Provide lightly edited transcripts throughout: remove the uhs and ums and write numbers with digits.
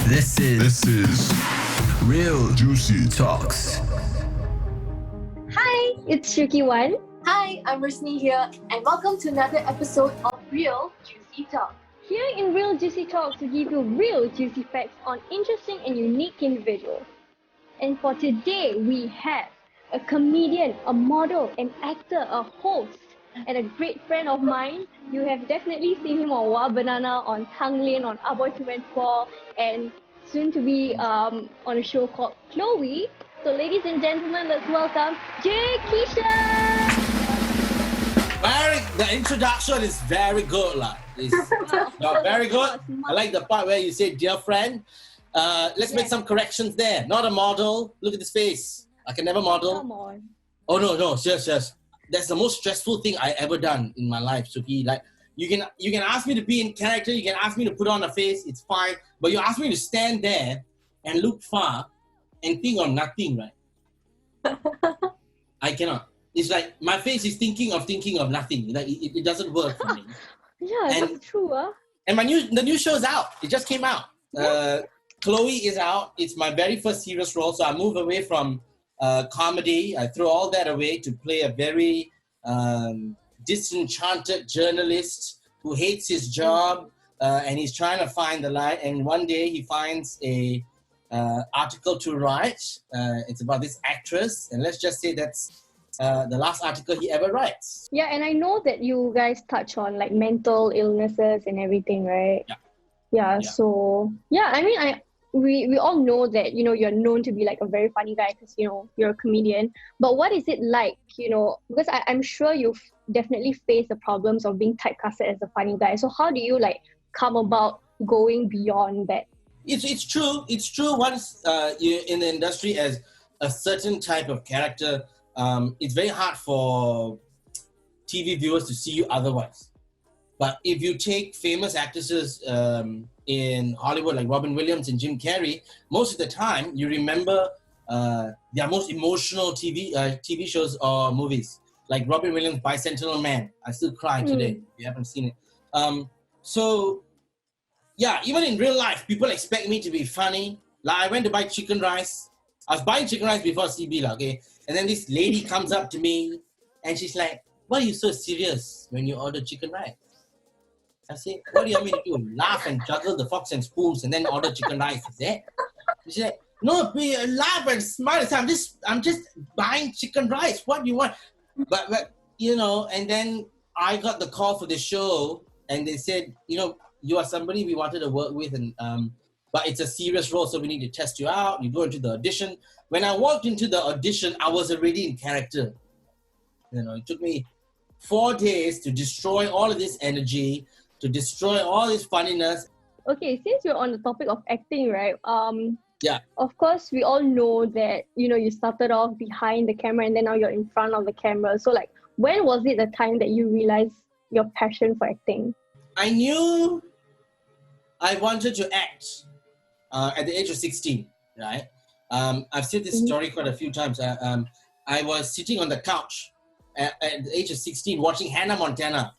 This is Real Juicy Talks. Hi, it's Shuki1. Hi, I'm Rusni here, and welcome to another episode of Real Juicy Talk. Here in Real Juicy Talks, we give you real juicy facts on interesting and unique individuals. And for today, we have a comedian, a model, an actor, a host, and a great friend of mine. You have definitely seen him on Wa Banana, on Tang Lin, on Aboy 214, and soon to be on a show called Khloe. So ladies and gentlemen, let's welcome Jai Kishan. The introduction is very good, lah. Very good. I like the part where you say, "Dear friend." Let's make some corrections there. Not a model. Look at this face. I can never model. Come on. Oh no, serious. That's the most stressful thing I ever done in my life, Suki. Like you can ask me to be in character, you can ask me to put on a face, it's fine. But you ask me to stand there and look far and think of nothing, right? I cannot. It's like my face is thinking of nothing. Like it doesn't work for me. Yeah, that's true, huh? And the new show's out. It just came out. Khloe is out. It's my very first serious role, so I move away from comedy. I throw all that away to play a very disenchanted journalist who hates his job and he's trying to find the light. And one day he finds a article to write. It's about this actress, and let's just say that's the last article he ever writes. Yeah, and I know that you guys touch on like mental illnesses and everything, right? Yeah. So I mean, we all know that, you know, you're known to be like a very funny guy because, you know, you're a comedian. But what is it like, you know, because I'm sure you've definitely faced the problems of being typecasted as a funny guy. So how do you like come about going beyond that? It's true. It's true. Once you're in the industry as a certain type of character, it's very hard for TV viewers to see you otherwise. But if you take famous actresses in Hollywood like Robin Williams and Jim Carrey, most of the time you remember their most emotional TV shows or movies. Like Robin Williams' Bicentennial Man. I still cry today if you haven't seen it. So, yeah, even in real life, people expect me to be funny. Like I went to buy chicken rice. I was buying chicken rice before CB, okay? And then this lady comes up to me and she's like, "Why are you so serious when you order chicken rice?" I say, "What do you want me to do? Laugh and juggle the forks and spoons and then order chicken rice, is it?" She's like, "No, be laugh and smile. I'm just buying chicken rice. What do you want?" But you know, and then I got the call for the show and they said, "You know, you are somebody we wanted to work with, and but it's a serious role, so we need to test you out." You go into the audition. When I walked into the audition, I was already in character. You know, it took me 4 days to destroy all of this energy, to destroy all this funniness. Okay, since you're on the topic of acting, right? Yeah. Of course, we all know that, you know, you started off behind the camera and then now you're in front of the camera. So like, when was it the time that you realized your passion for acting? I knew I wanted to act at the age of 16, right? I've said this story quite a few times. I was sitting on the couch at the age of 16 watching Hannah Montana.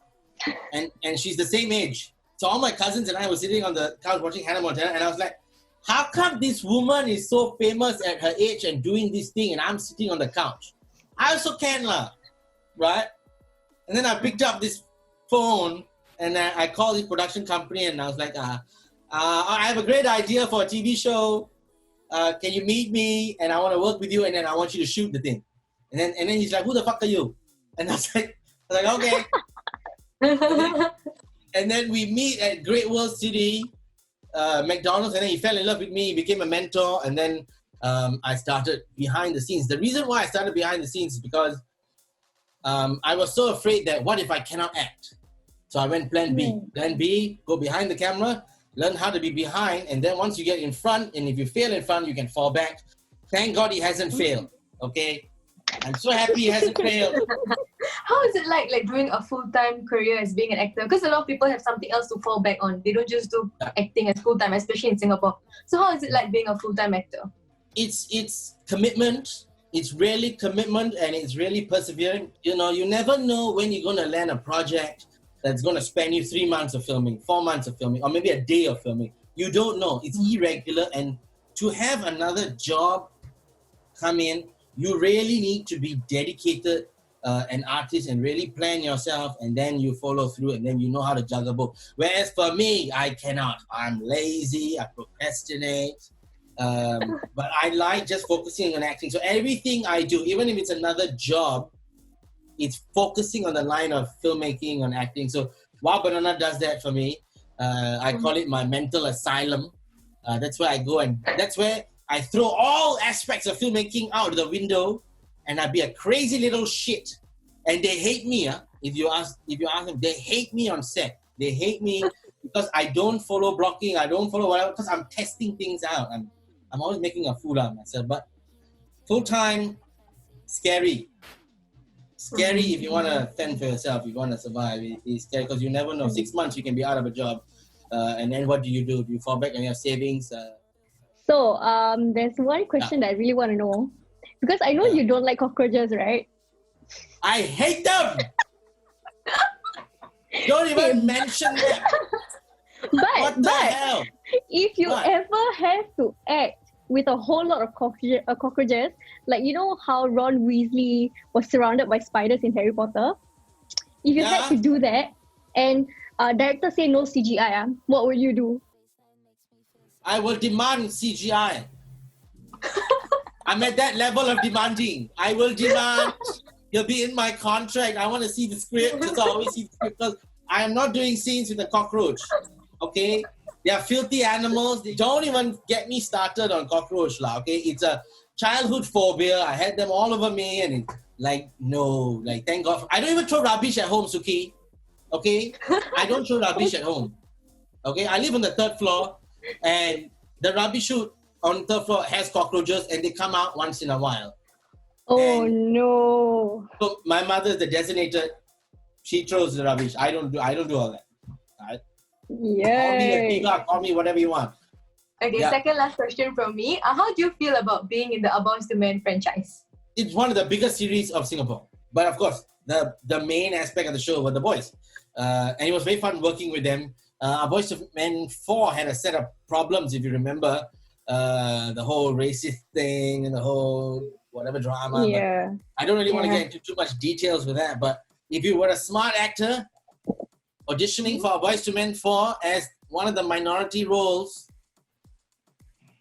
And she's the same age. So all my cousins and I were sitting on the couch watching Hannah Montana, and I was like, how come this woman is so famous at her age and doing this thing and I'm sitting on the couch? I also can lah, right? And then I picked up this phone and I called the production company and I was like, I have a great idea for a TV show. Can you meet me? And I want to work with you and then I want you to shoot the thing. And then he's like, "Who the fuck are you?" And I was like, "Okay." And then we meet at Great World City, McDonald's, and then he fell in love with me, he became a mentor, and then I started behind the scenes. The reason why I started behind the scenes is because I was so afraid that what if I cannot act? So I went plan B. Plan B, go behind the camera, learn how to be behind, and then once you get in front, and if you fail in front, you can fall back. Thank God he hasn't failed, okay? I'm so happy he hasn't failed. How is it like doing a full-time career as being an actor? Because a lot of people have something else to fall back on. They don't just do acting as full-time, especially in Singapore. So how is it like being a full-time actor? It's commitment. It's really commitment and it's really persevering. You know, you never know when you're going to land a project that's going to spend you 3 months of filming, 4 months of filming, or maybe a day of filming. You don't know. It's irregular, and to have another job come in, you really need to be dedicated an artist and really plan yourself, and then you follow through, and then you know how to juggle both. Whereas for me, I cannot. I'm lazy, I procrastinate, but I like just focusing on acting. So everything I do, even if it's another job, it's focusing on the line of filmmaking and acting. So Wow Banana does that for me. I call it my mental asylum. That's where I go, and that's where I throw all aspects of filmmaking out the window, and I be a crazy little shit. And they hate me. If you ask them, they hate me on set. They hate me because I don't follow blocking. I don't follow whatever, because I'm testing things out. I'm always making a fool out of myself. But full-time, scary. Scary if you want to fend for yourself, if you want to survive. It's scary because you never know. 6 months you can be out of a job. And then what do? Do you fall back on your savings? So there's one question that I really want to know. Because I know you don't like cockroaches, right? I hate them! Don't even mention them! What the hell? If you ever have to act with a whole lot of cockroaches, like you know how Ron Weasley was surrounded by spiders in Harry Potter? If you had to do that, and director say no CGI, what would you do? I will demand CGI. I'm at that level of demanding. I will demand. You'll be in my contract. I want to see the script. Because I always see the script. Because I am not doing scenes with a cockroach. Okay? They are filthy animals. They don't even get me started on cockroach. Okay? It's a childhood phobia. I had them all over me. And thank God. I don't even throw rubbish at home, Suki. Okay? I don't throw rubbish at home. Okay? I live on the 3rd floor. And the rubbish chute on the 3rd floor has cockroaches, and they come out once in a while. Oh, no. So my mother is the designator. She throws the rubbish. I don't do all that. Right? Yeah. Call me a diva, call me whatever you want. Okay, second last question from me. How do you feel about being in the A Boys to Men franchise? It's one of the biggest series of Singapore. But of course, the main aspect of the show were the boys. And it was very fun working with them. A Boys to Men 4 had a set of problems, if you remember. The whole racist thing and the whole whatever drama. Yeah. But I don't really want to get into too much details with that. But if you were a smart actor auditioning for A Boys to Men 4 as one of the minority roles,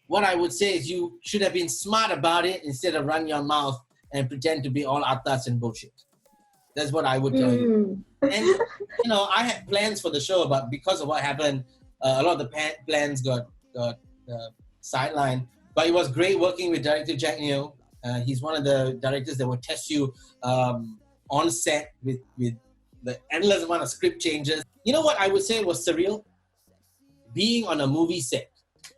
what I would say is you should have been smart about it instead of run your mouth and pretend to be all atas and bullshit. That's what I would tell you. And, I had plans for the show, but because of what happened, a lot of the plans got sidelined. But it was great working with director Jack Neo. He's one of the directors that will test you on set with the endless amount of script changes. You know what I would say was surreal? Being on a movie set.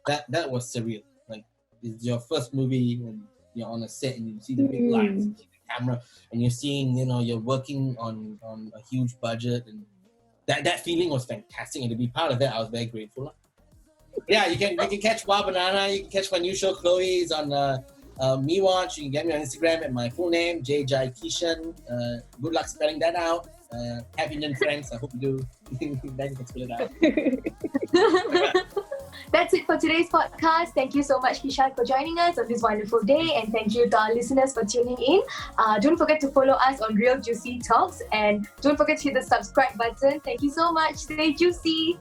That was surreal. Like, it's your first movie and you're on a set and you see the big lights, you see the camera, and you're seeing, you're working on a huge budget, and that feeling was fantastic. And to be part of that, I was very grateful. Yeah, you can catch Wow Banana. You can catch my new show, Khloe, is on MeWatch. You can get me on Instagram at my full name, Jai Kishan. Good luck spelling that out. Have Indian friends. I hope you do. Then you can spell it out. That's it for today's podcast. Thank you so much, Kishan, for joining us on this wonderful day. And thank you to our listeners for tuning in. Don't forget to follow us on Real Juicy Talks. And don't forget to hit the subscribe button. Thank you so much. Stay juicy.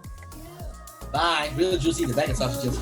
Bye. Real Juicy, the bag of sausages.